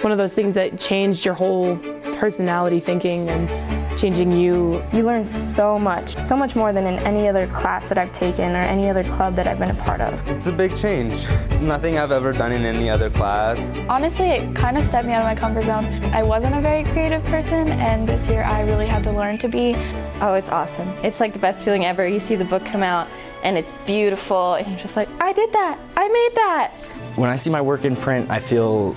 one of those things that changed your whole personality thinking and changing you. You learn so much more than in any other class that I've taken or any other club that I've been a part of. It's a big change. It's nothing I've ever done in any other class. Honestly, it kind of stepped me out of my comfort zone. I wasn't a very creative person, and this year I really had to learn to be. Oh, it's awesome. It's like the best feeling ever. You see the book come out and it's beautiful and you're just like, I did that, I made that. When I see my work in print, I feel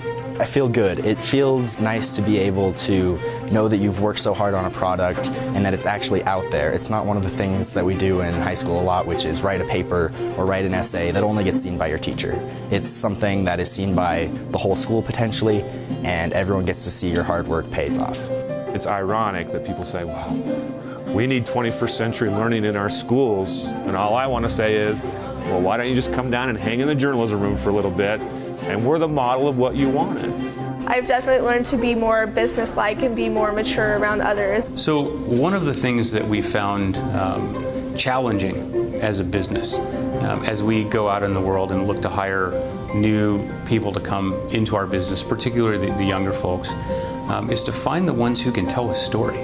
good. It feels nice to be able to know that you've worked so hard on a product and that it's actually out there. It's not one of the things that we do in high school a lot, which is write a paper or write an essay that only gets seen by your teacher. It's something that is seen by the whole school potentially, and everyone gets to see your hard work pays off. It's ironic that people say, wow, we need 21st century learning in our schools, and all I want to say is, well, why don't you just come down and hang in the journalism room for a little bit, and we're the model of what you wanted. I've definitely learned to be more business-like and be more mature around others. So one of the things that we found challenging as a business, as we go out in the world and look to hire new people to come into our business, particularly the younger folks, is to find the ones who can tell a story.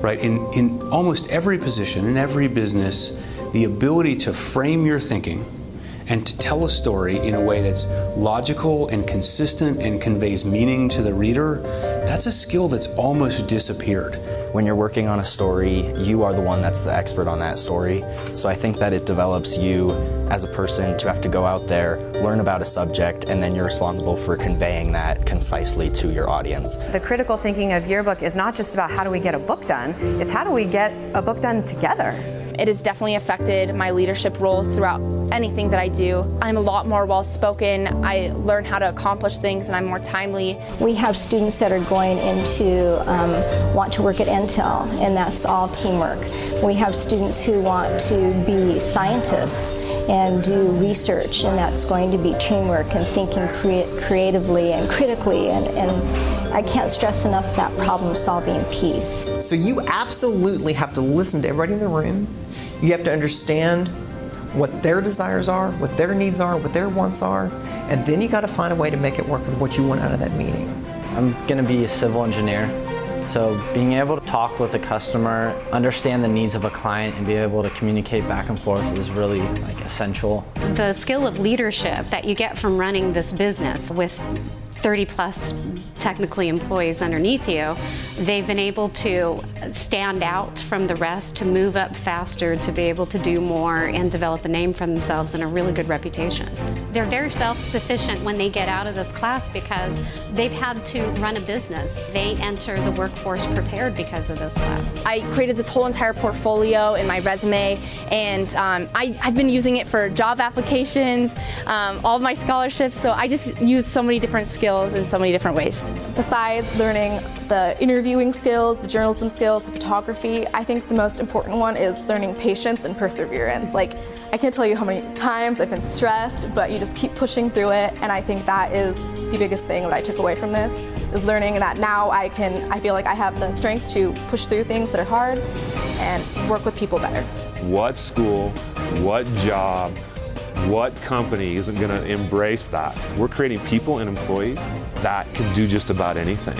Right? In almost every position, in every business, the ability to frame your thinking and to tell a story in a way that's logical and consistent and conveys meaning to the reader, that's a skill that's almost disappeared. When you're working on a story, you are the one that's the expert on that story. So I think that it develops you as a person to have to go out there, learn about a subject, and then you're responsible for conveying that concisely to your audience. The critical thinking of yearbook is not just about how do we get a book done, it's how do we get a book done together. It has definitely affected my leadership roles throughout anything that I do. I'm a lot more well-spoken. I learn how to accomplish things, and I'm more timely. We have students that are going into want to work at Intel, and that's all teamwork. We have students who want to be scientists and do research, and that's going to be teamwork and thinking creatively and critically, and I can't stress enough that problem-solving piece. So you absolutely have to listen to everybody in the room. You have to understand what their desires are, what their needs are, what their wants are, and then you got to find a way to make it work with what you want out of that meeting. I'm going to be a civil engineer, so being able to talk with a customer, understand the needs of a client, and be able to communicate back and forth is really essential. The skill of leadership that you get from running this business with 30+ technically employees underneath you, they've been able to stand out from the rest, to move up faster, to be able to do more and develop a name for themselves and a really good reputation. They're very self-sufficient when they get out of this class because they've had to run a business. They enter the workforce prepared because of this class. I created this whole entire portfolio in my resume, and I've been using it for job applications, all of my scholarships, so I just use so many different skills in so many different ways. Besides learning the interviewing skills, the journalism skills, the photography, I think the most important one is learning patience and perseverance. I can't tell you how many times I've been stressed, but you just keep pushing through it, and I think that is the biggest thing that I took away from this, is learning that now I feel like I have the strength to push through things that are hard and work with people better. What school, what job, what company isn't going to embrace that? We're creating people and employees that can do just about anything.